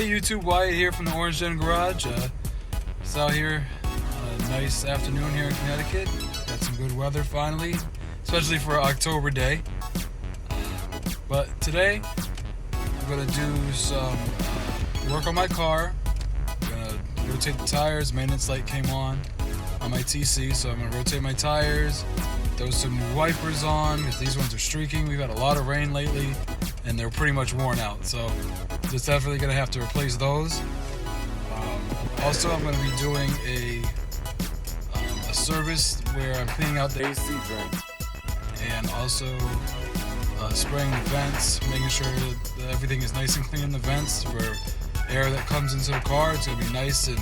Hey YouTube, Wyatt here from the Orange Den Garage. It's out here on a nice afternoon here in Connecticut. Got some good weather finally, especially for October day. But today, I'm going to do some work on my car. I'm going to rotate the tires. Maintenance light came on my TC, so I'm going to rotate my tires. Throw some new wipers on because these ones are streaking. We've had a lot of rain lately and they're pretty much worn out, so just definitely gonna have to replace those. Also, I'm gonna be doing a service where I'm cleaning out the AC drain and also spraying the vents, making sure that everything is nice and clean in the vents for air that comes into the car. It's gonna be nice and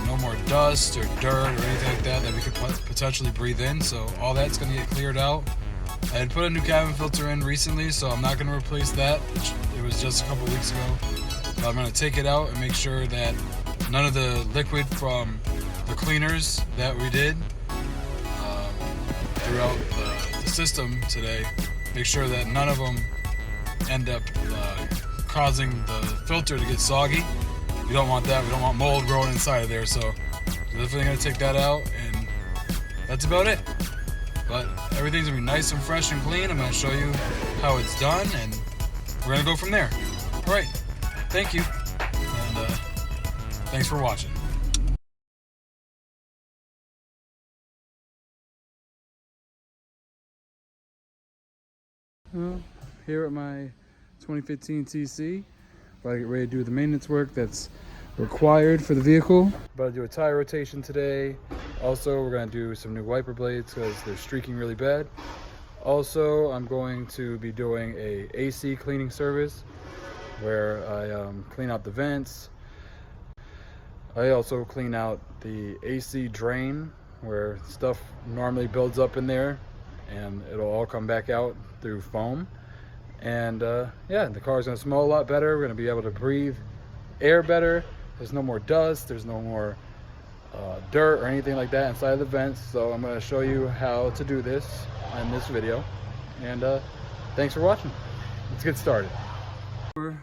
no more dust or dirt or anything like that that we could potentially breathe in. So all that's going to get cleared out. I had put a new cabin filter in recently, so I'm not going to replace that. It was just a couple weeks ago. But I'm going to take it out and make sure that none of the liquid from the cleaners that we did throughout the system today, make sure that none of them end up causing the filter to get soggy. We don't want that. We don't want mold growing inside of there, so we're definitely going to take that out, and that's about it. But everything's going to be nice and fresh and clean. I'm going to show you how it's done, and we're going to go from there. All right. Thank you, and thanks for watching. Well, here at my 2015 TC. About to get ready to do the maintenance work that's required for the vehicle. About to do a tire rotation today. Also, we're going to do some new wiper blades because they're streaking really bad. Also, I'm going to be doing a AC cleaning service where I clean out the vents. I also clean out the AC drain where stuff normally builds up in there and it'll all come back out through foam. And yeah, the car's gonna smell a lot better. We're gonna be able to breathe air better. There's no more dust, there's no more dirt or anything like that inside of the vents. So I'm gonna show you how to do this in this video. And thanks for watching. Let's get started. We're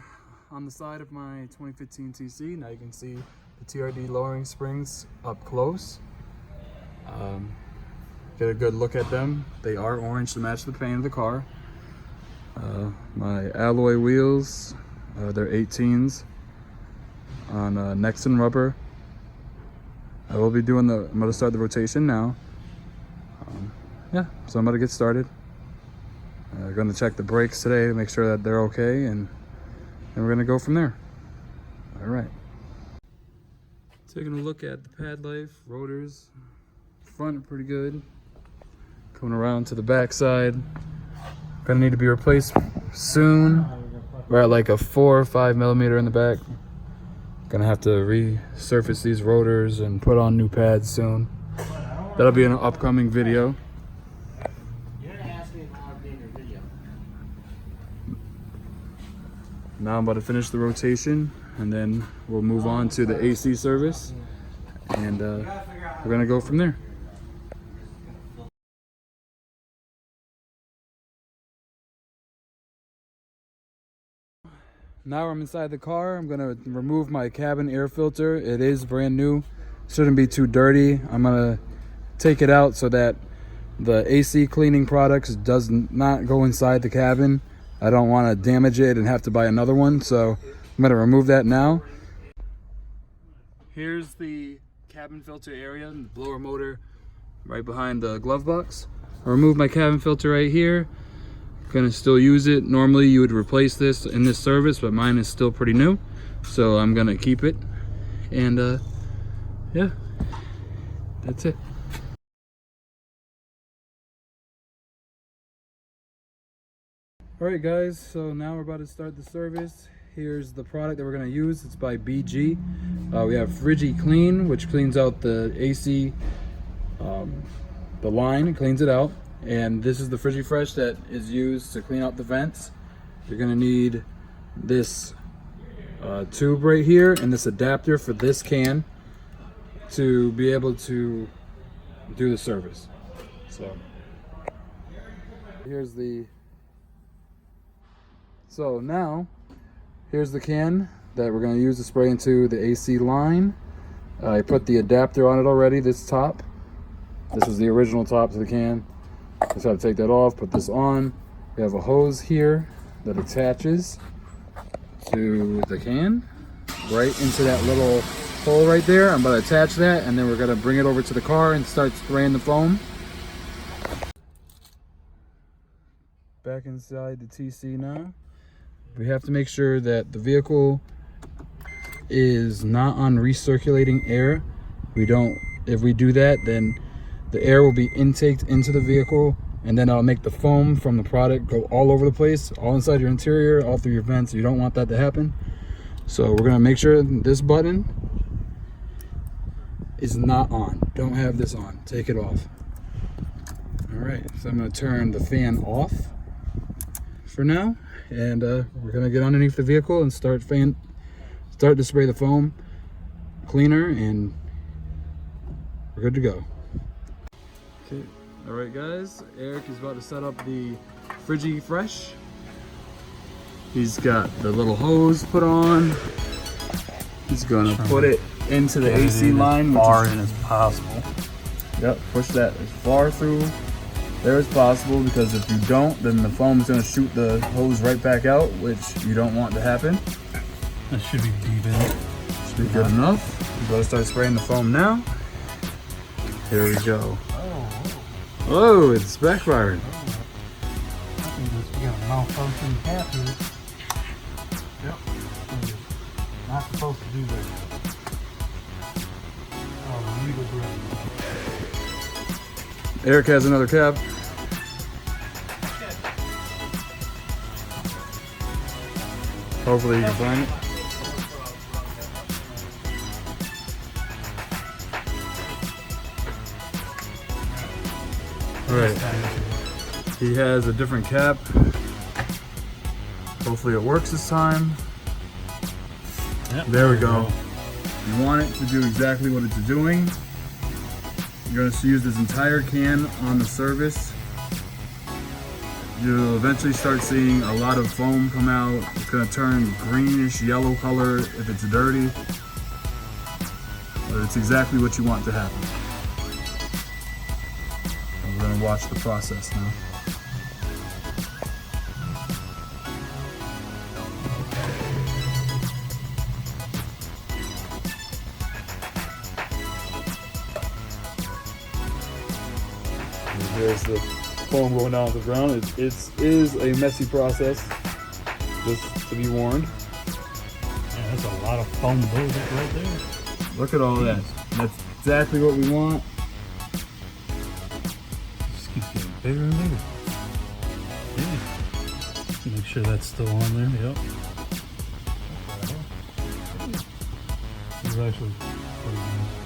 on the side of my 2015 TC. Now you can see the TRD lowering springs up close. Get a good look at them. They are orange to match the paint of the car. My alloy wheels, they're 18s on Nexon rubber. I will be doing I'm going to start the rotation now. Yeah, so I'm going to get started. Going to check the brakes today to make sure that they're okay, and we're going to go from there. All right. Taking a look at the pad life, rotors, front are pretty good. Coming around to the back side. Gonna need to be replaced soon. We're at like a 4 or 5 millimeter in the back. Gonna have to resurface these rotors and put on new pads soon. That'll be an upcoming video. Now I'm about to finish the rotation and then we'll move on to the AC service, and we're gonna go from there. Now I'm inside the car. I'm gonna remove my cabin air filter. It is brand new, shouldn't be too dirty. I'm gonna take it out so that the AC cleaning products does not go inside the cabin. I don't want to damage it and have to buy another one, so I'm gonna remove that now. Here's the cabin filter area and the blower motor right behind the glove box. I'll remove my cabin filter right here. Gonna still use it. Normally you would replace this in this service, but mine is still pretty new, so I'm gonna keep it. And yeah, that's it. All right guys, so now we're about to start the service. Here's the product that we're gonna use. It's by BG. We have Frigi-Clean, which cleans out the AC, the line, it cleans it out. And this is the Frigi-Fresh that is used to clean out the vents. You're gonna need this tube right here and this adapter for this can to be able to do the service. So here's the, so now here's the can that we're going to use to spray into the AC line. I put the adapter on it already, this top. This is the original top to the can. Just have to take that off, put this on. We have a hose here that attaches to the can, right into that little hole right there. I'm going to attach that, and then we're going to bring it over to the car and start spraying the foam. Back inside the TC now. We have to make sure that the vehicle is not on recirculating air. If we do that, then the air will be intaked into the vehicle, and then I'll make the foam from the product go all over the place, all inside your interior, all through your vents. You don't want that to happen. So we're gonna make sure this button is not on. Don't have this on, take it off. All right, so I'm gonna turn the fan off for now, and we're gonna get underneath the vehicle and start to spray the foam cleaner, and we're good to go. Okay, all right guys, Eric is about to set up the Frigi-Fresh. He's got the little hose put on. He's gonna put it into the AC line, as far in as possible. Yep, push that as far through there as possible, because if you don't, then the foam is gonna shoot the hose right back out, which you don't want to happen. That should be deep in. Should be good enough. We're gonna start spraying the foam now. Here we go. Oh, it's backfired. I think we got a malfunction cap here. Yep. Not supposed to do that. Oh, legal bread. Eric has another cap. Hopefully you can find it. All right. He has a different cap. Hopefully it works this time. Yep, there we go. You want it to do exactly what it's doing. You're going to use this entire can on the surface. You'll eventually start seeing a lot of foam come out. It's going to turn greenish yellow color if it's dirty. But it's exactly what you want to happen. And we're going to watch the process now. There's the foam going down to the ground. It is a messy process, just to be warned. Yeah, that's a lot of foam buildup right there. Look at all that. That's exactly what we want. It just keeps getting bigger and bigger. Yeah. Make sure that's still on there. Yep. It's actually pretty nice.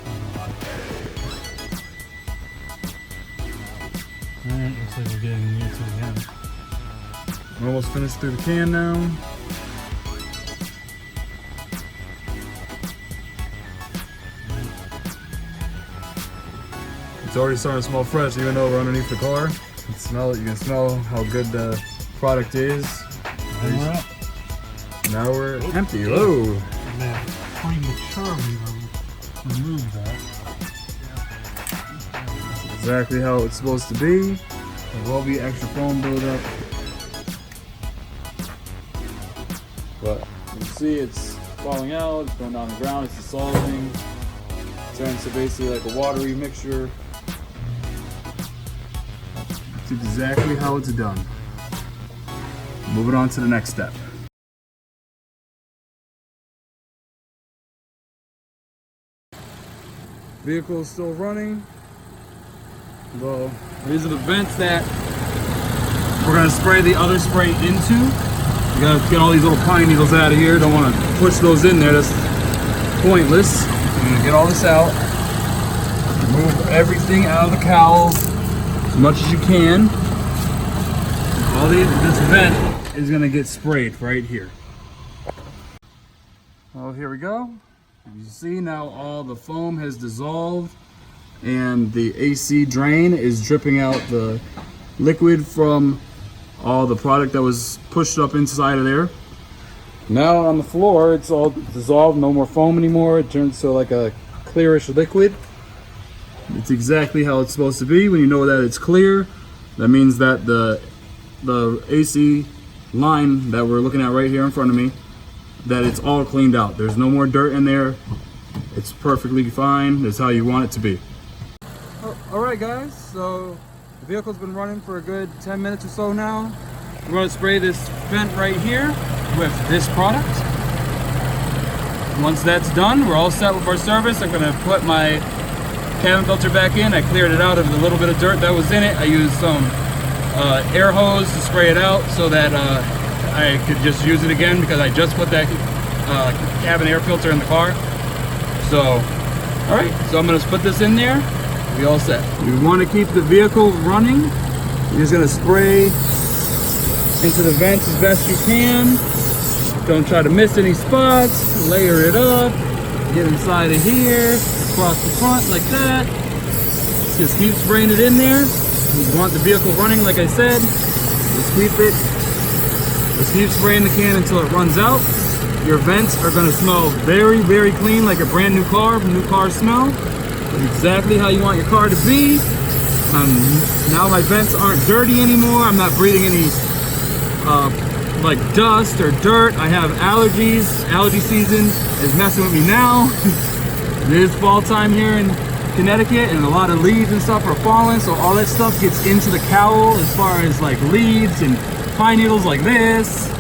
Alright, looks like we're getting near to the end. We're almost finished through the can now. It's already starting to smell fresh, even though we're underneath the car. You can smell it. You can smell how good the product is. And we're up. Now we're empty. Oh! Man, prematurely remove that. Exactly how it's supposed to be. There will be extra foam buildup, but you can see it's falling out, it's going down the ground, it's dissolving. It turns to basically like a watery mixture. That's exactly how it's done. Moving on to the next step. Vehicle is still running. Well, these are the vents that we're going to spray the other spray into. You got to get all these little pine needles out of here. Don't want to push those in there. That's pointless. You're going to get all this out. Remove everything out of the cowl as much as you can. This vent is going to get sprayed right here. Well, here we go. You see now all the foam has dissolved, and the AC drain is dripping out the liquid from all the product that was pushed up inside of there. Now on the floor, it's all dissolved, no more foam anymore. It turns to like a clearish liquid. It's exactly how it's supposed to be. When you know that it's clear, that means that the AC line that we're looking at right here in front of me, that it's all cleaned out. There's no more dirt in there. It's perfectly fine. That's how you want it to be. All right, guys, so the vehicle's been running for a good 10 minutes or so now. We're going to spray this vent right here with this product. Once that's done, we're all set with our service. I'm going to put my cabin filter back in. I cleared it out of the little bit of dirt that was in it. I used some air hose to spray it out so that I could just use it again, because I just put that cabin air filter in the car. So, all right, so I'm going to put this in there. We all set. We want to keep the vehicle running. You're just going to spray into the vents as best you can. Don't try to miss any spots. Layer it up. Get inside of here, across the front like that. Just keep spraying it in there. You want the vehicle running, like I said. Just keep spraying the can until it runs out. Your vents are going to smell very, very clean, like a brand new car smell. Exactly how you want your car to be. Now my vents aren't dirty anymore. I'm not breathing any like dust or dirt. I have allergies. Allergy season is messing with me now. It is fall time here in Connecticut, and a lot of leaves and stuff are falling, so all that stuff gets into the cowl, as far as like leaves and pine needles like this.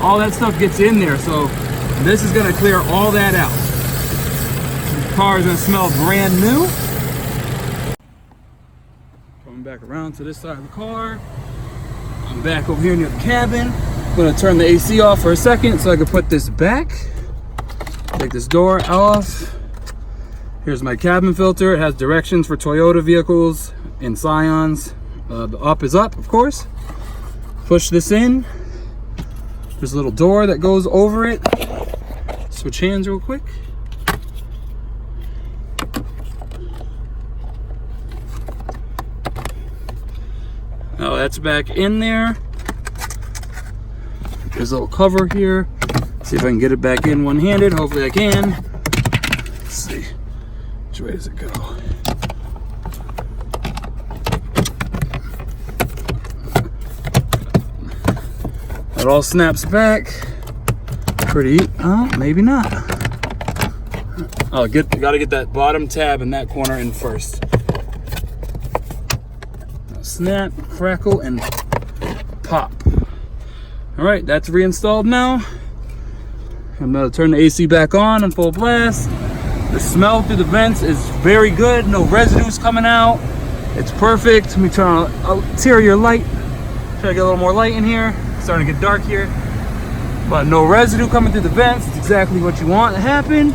All that stuff gets in there, so this is going to clear all that out. The car is going to smell brand new. Coming back around to this side of the car. I'm back over here near the cabin. I'm going to turn the AC off for a second so I can put this back. Take this door off. Here's my cabin filter. It has directions for Toyota vehicles and Scions. The up is up, of course. Push this in. There's a little door that goes over it. Switch hands real quick. Now that's back in there. There's a little cover here. See if I can get it back in one-handed. Hopefully I can. Let's see. Which way does it go? It all snaps back. Pretty, maybe not. Oh, gotta get that bottom tab in that corner in first. Snap, crackle, and pop. All right, that's reinstalled now. I'm gonna turn the AC back on full blast. The smell through the vents is very good. No residues coming out. It's perfect. Let me turn on an interior light. Try to get a little more light in here. It's starting to get dark here. But no residue coming through the vents. It's exactly what you want to happen.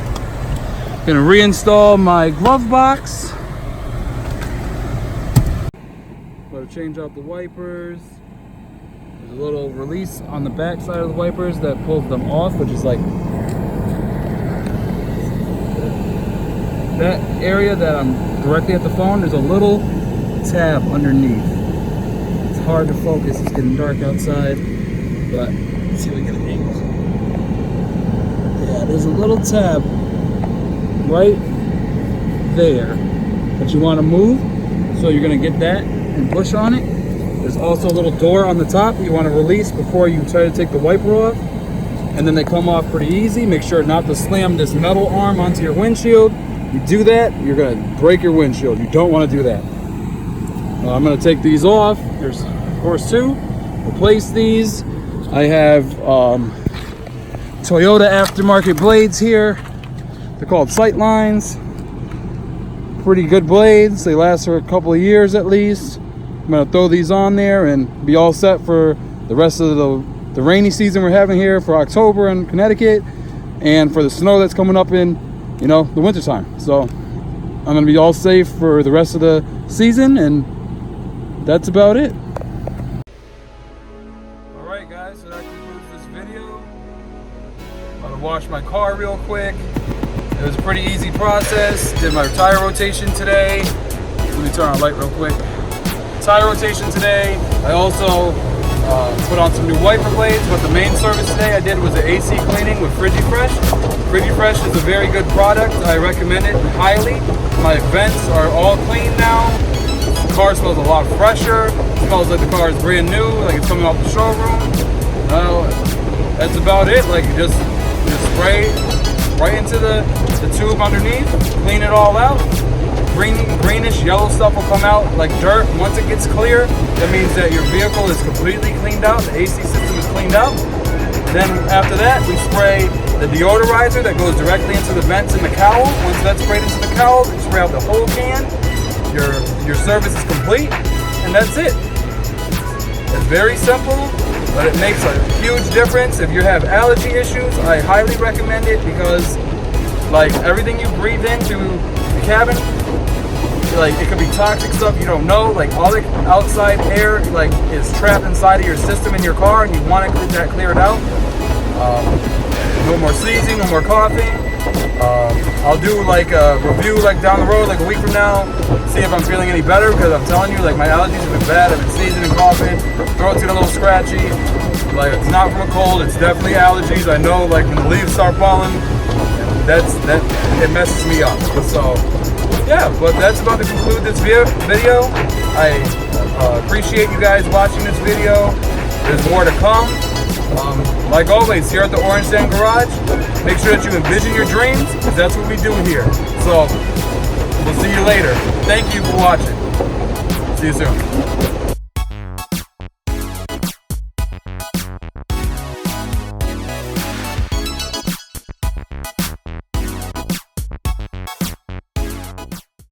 Gonna reinstall my glove box. Gotta change out the wipers. There's a little release on the back side of the wipers that pulls them off, which is like that area that I'm directly at the phone. There's a little tab underneath. It's hard to focus. It's getting dark outside, but let's see if we get an angle. Yeah, there's a little tab right there that you want to move. So you're gonna get that and push on it. There's also a little door on the top you want to release before you try to take the wiper off. And then they come off pretty easy. Make sure not to slam this metal arm onto your windshield. You do that, you're gonna break your windshield. You don't want to do that. I'm gonna take these off. There's of course two. Replace these. I have Toyota aftermarket blades here. They're called sight lines. Pretty good blades. They last for a couple of years at least. I'm gonna throw these on there and be all set for the rest of the rainy season we're having here for October in Connecticut, and for the snow that's coming up in, you know, the winter time. So I'm gonna be all safe for the rest of the season, and that's about it. All right, guys, so that concludes this video. I'm gonna wash my car real quick. It was a pretty easy process. Did my tire rotation today. Let me turn on the light real quick. Tire rotation today. I also put on some new wiper blades, but the main service today I did was the AC cleaning with Frigi-Fresh. Frigi-Fresh is a very good product. I recommend it highly. My vents are all clean now. The car smells a lot fresher. It smells like the car is brand new, like it's coming off the showroom. That's about it. Like you just spray right into the tube underneath, clean it all out. Greenish yellow stuff will come out like dirt. Once it gets clear, that means that your vehicle is completely cleaned out. The AC system is cleaned out. Then after that, we spray the deodorizer that goes directly into the vents in the cowl. Once that's sprayed into the cowl, you spray out the whole can. Your service is complete, and that's it. It's very simple, but it makes a huge difference. If you have allergy issues, I highly recommend it because like everything you breathe into the cabin, like it could be toxic stuff you don't know, like all the outside air like is trapped inside of your system in your car, and you want to clear it out. No more sneezing, no more coughing. I'll do like a review like down the road, like a week from now, see if I'm feeling any better, because I'm telling you, like my allergies have been bad. I've been sneezing and coughing, throat's getting a little scratchy. Like it's not from a cold, it's definitely allergies. I know, like when the leaves start falling, that it messes me up. So yeah, but that's about to conclude this video. I appreciate you guys watching this video. There's more to come. Like always, here at the Orange Den Garage, make sure that you envision your dreams, because that's what we do here. So we'll see you later. Thank you for watching. See you soon.